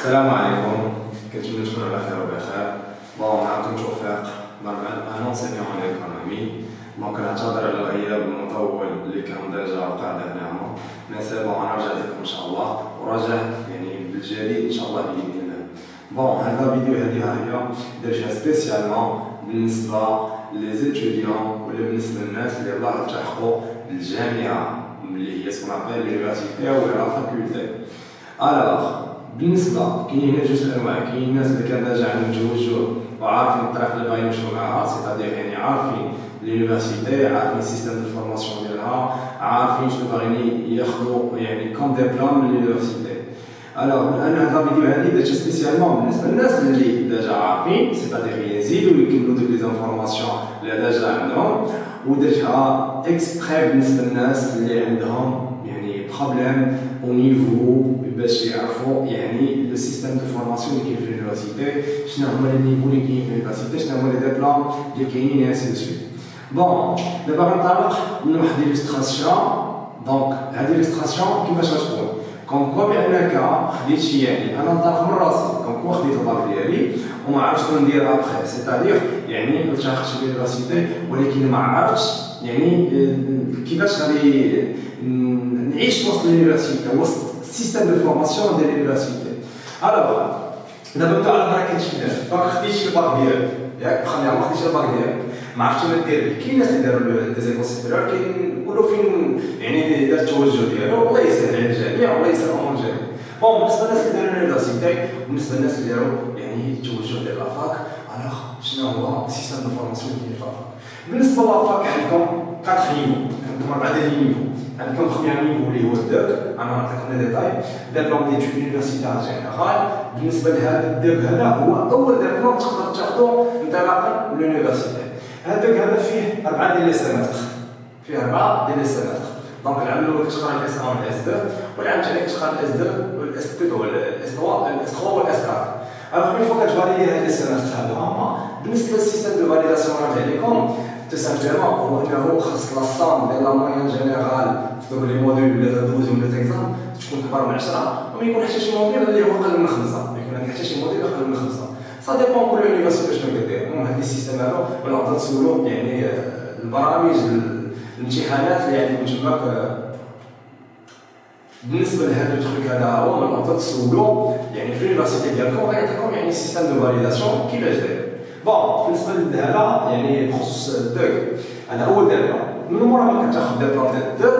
السلام عليكم، كنتمنى تكونوا على خير وبخير. معكم توفيق، un enseignant en économie. كنعتذر على الغياب المطول اللي كان ديجا وقع ديرنيامون، مي سي انا رجعت لكم ان شاء الله وراجع بالجديد ان شاء الله باذن الله. هذا الفيديو هي درتها سبيسيالمون بالنسبه لي زيتوديون ولا بالنسبه للناس اللي يلاه التحقوا بالجامعه اللي هي سكون ابل لونيفرسيتي ولا لا فاكولتي. بالنسبه كاين هنا جوج انواع، كاين الناس اللي كان ديجا عندهم توجه وعارفين الطريق اللي باغيين يمشيو معاها، سيتادير عارفين لونيفرسيتي، عارفين السيستم دو فورماسيون ديالها، عارفين شنو باغيين ياخذوا كوم ديبلوم من لونيفرسيتي. انا هذا الفيديو هذه درت سبيسيالمون بالنسبه للناس اللي ديجا عارفين، سيتادير يزيدوا يكملوا دوك لي زانفورماسيون اللي ديجا عندهم، ودرتها اكسبري بالنسبه للناس اللي عندهم بروبليم او نيفو باش يعرفوا لو سيستيم دو فورماسيون اللي كاين في لونيفرسيتي، شنو هما لي نيفو اللي كاين في لونيفرسيتي، شنو هما لي ديبلوم اللي كاينين اسي دو سويت. دابا غنطلق من واحد ليلوستراسيون. هذه ليلوستراسيون كيفاش غتكون كوم كوا بانك خديت شي، انا نطلق من راسي كوم كوا خديت الباك ديالي وما عرفتش شنو ندير ابخي، سيتادير التحقت في لونيفرسيتي ولكن ما عرفتش كيفاش غادي نعيش وسط لونيفرسيتي، وسط السيستم دو فورماسيون ديال لونيفرسيتي. دابا نبداو على بركه الله. خديتي الباك ديالك ياك، بخليها ما خديتش الباك ديالك، ما عرفتش شنو دير به. كاين ناس اللي داروا دي زيكول سيبيريور، كاين كل فين دار التوجه ديالو، والله يسهل على الجميع والله يسهل على الجميع. بالنسبه للناس اللي داروا لونيفرسيتي وبالنسبه للناس اللي داروا التوجه ديال لافاك، شنو هو السيستم دو فورماسيون ديال لافاك؟ بالنسبه لافاك عندكم 4 نيفو، عندكم 4 ديال النيفو. عندكم بخوميير نيفو اللي هو الدوك، انا نعطيكم لي ديتاي، ديبلوم ديتود يونيفرسيتير جينيرال. بالنسبه لهذا الدوك هذا هو اول ديبلوم تقدر تاخذو انطلاقا من لونيفرسيتي. الدوك هذا فيه 4 ديال لي سيمستر، فيه 4 ديال لي سيمستر. العام الاول كتقرا الاس 1 والاس 2، والعام الثاني كتقرا الاس 2 والاس 3 والاس 3 والاس 4. ملي فوق كتفاليدي هاد لي سيمستر هذا، بالنسبه للسيستم دو فاليداسيون عليكم tout simplement هو انه خاص لا صام ديال لا موين جينيرال في دوك لي موديل ولا 12 ولا تيكزام تكون كبر من 10، وما يكون حتى شي موديل اللي هو اقل من 5، ما يكون عندك حتى شي موديل اقل من 5. سا ديبون كل يونيفرسيتي شنو كدير. هاد السيستم هذا ونقدر تسولو البرامج الامتحانات اللي عندكم تماك. بالنسبه لهذا التخيك هذا هو نقدر تسولو في اليونيفرسيتي ديالكم غيعطيكم السيستم دو فاليداسيون كيفاش داير. بالنسبه لهذا بخصوص الدوك، هذا اول ديبلوم. من موراها كتاخذ ديبلوم ديال الدوك،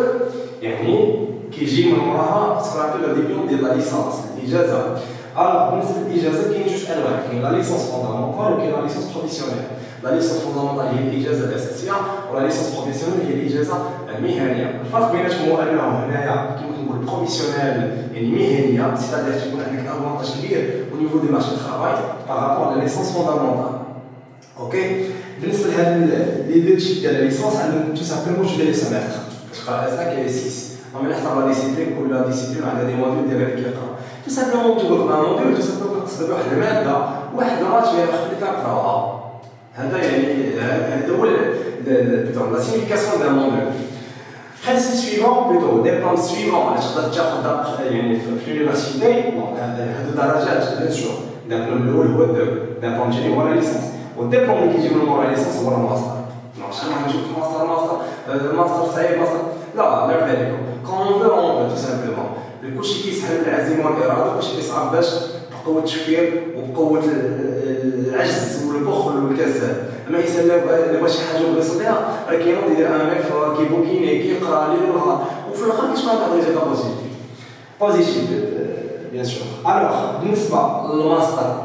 كيجي من موراها سكرابي لو ديبلوم ديال لا ليسونس، الاجازه. بالنسبه للاجازه كاين جوج انواع، كاين لا ليسونس فوندامونتال وكاين لا ليسونس بروفيسيونيل. لا ليسونس فوندامونتال هي الاجازه الاساسيه، ولا ليسونس بروفيسيونيل هي الاجازه المهنيه. الفرق بيناتهم هو انه هنايا كما كنقول بروفيسيونيل مهنيه، سيتادير تكون عندك افونتاج كبير او نيفو دو مارشي ترافاي بارابور على ليسونس فوندامونتال. بالنسبه لهاد لي دو تيب ديال ليسونس عندهم تو سامبلومون جوج لي سيمستر، كتقرا اس 5 و 6. ومن حسب لا ديسيبلين كل ديسيبلين عندها دي موديل ديالها اللي كيقرا. تو سامبلومون تقول لك موديل، تو سامبلومون كتصدر واحد الماده واحد الماتش اللي كنقراها. هذا هذا هو لا سينيفيكاسيون ديال موديل. برينسيپ سويفون بلوتو ديبلوم سويفون اللي تقدر تاخذ في لونيفرسيتي. هادو درجات بيان سور. الدبلوم الاول هو الدبلوم الثاني هو لا ليسونس، والدبلوم اللي كيجي من مورا ليسونس هو الماستر. شحال نشوف ماستر صعيب ماستر، لا عليكم كون تو سامبلومون كلشي كيسحب العزيمه والاراده، كلشي كيصعب باش بقوه التفكير وبقوه العجز والبخل والكسل. اما الانسان الا بغى شي حاجه وبغى يصديها راه كاينوض يدير ان ايفور، كيبوكيني كيقرا ليلها، وفي الاخر كتبان هاد ريزلتا بوزيتيف بيان سور. بالنسبه للماستر،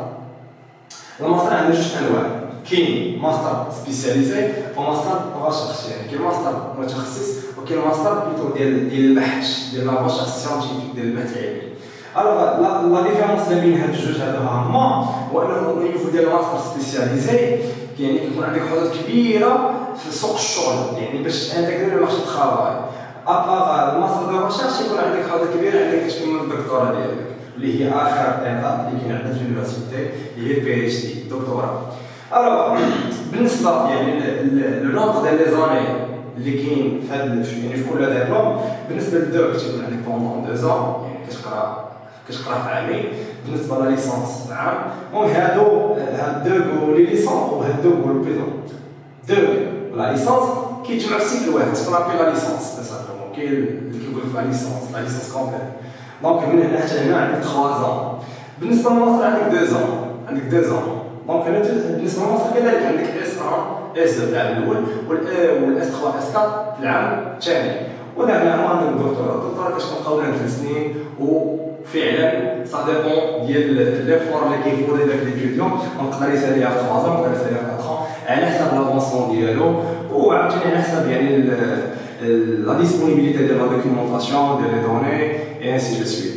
الماستر عنده جوج انواع، كاين ماستر سبيسياليزي وماستر ريشيرش. كاين ماستر متخصص وكاين ماستر بلوتو ديال البحث، ديال لا ريشيرش سيانتيفيك، ديال البحث العلمي. لا ديفيرونس ما بين هاد الجوج هما هو انه النيفو ديال الماستر سبيسياليزي كيكون عندك حدود كبيره في سوق الشغل، باش انتغري لو مارشي الترافاي. ابار الماستر دو ريشيرش يكون عندك حدود كبيره عندك تكمل الدكتوراه ديالك اللي هي اخر ايطاب اللي كاين عندنا في اليونيفرسيتي اللي هي البي اتش دي الدكتوراه. بالنسبه لو نومبر ديال لي زاني اللي كاين في كل ديبلوم، بالنسبه للدوك تيكون عندك بوندون 2 ans كتقرا كتقرا في عامين بالنسبه لا ليسونس عام. المهم هاد دوغ لي ليسونس وهاد دوغ البيدون دوغ ولا ليسونس كيتجمعوا في سيكل واحد سكونابي لا ليسونس سامبلومون. كاين اللي كيقول لك لا ليسونس كومبليت. دونك من هنا حتى هنا عندك 3 زون. بالنسبه لمصر عندك 2 زون، عندك 2 زون. دونك هنا بالنسبه لمصر كذلك عندك اس 1 اس 2 في العام الاول والاس 3 اس 4 في العام الثاني. ودعنا عندك الدكتوراه كتكون قولنا 3 سنين، وفعلا صا ديبون ديال لي فور اللي كيفوري داك ليتيديون. نقدر يساليها في 3 زون، نقدر يساليها في 4 على حسب لافونسمون ديالو، وعاوتاني على حسب يعني لا ديسپونيبيليتي ديال لا دوكيومونطاسيون ديال لي دوني اي انسي دو سويت.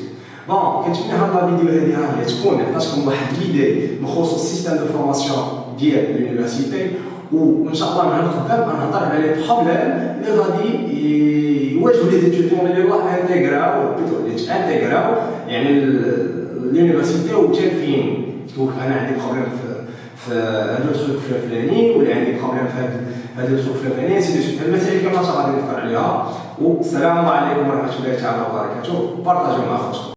بون كنتمنى هاد لا فيديو هادي هي تكون عطاتكم واحد ليدي بخصوص السيستم دو فورماسيون ديال لونيفرسيتي، وان شاء الله من هنا القدام غنهضر على لي بروبليم اللي غادي يواجهوا لي زيتيديون اللي يلاه انتيغراو انتيغراو يعني لونيفرسيتي وجات فين تقول انا عندي بروبليم في هاد لو تروك الفلاني، ولا عندي بروبليم في هاد لو تروك الفلاني سي المسائل كما غادي نذكر عليها. والسلام عليكم ورحمه الله تعالى وبركاته. بارطاجيو مع خوتكم.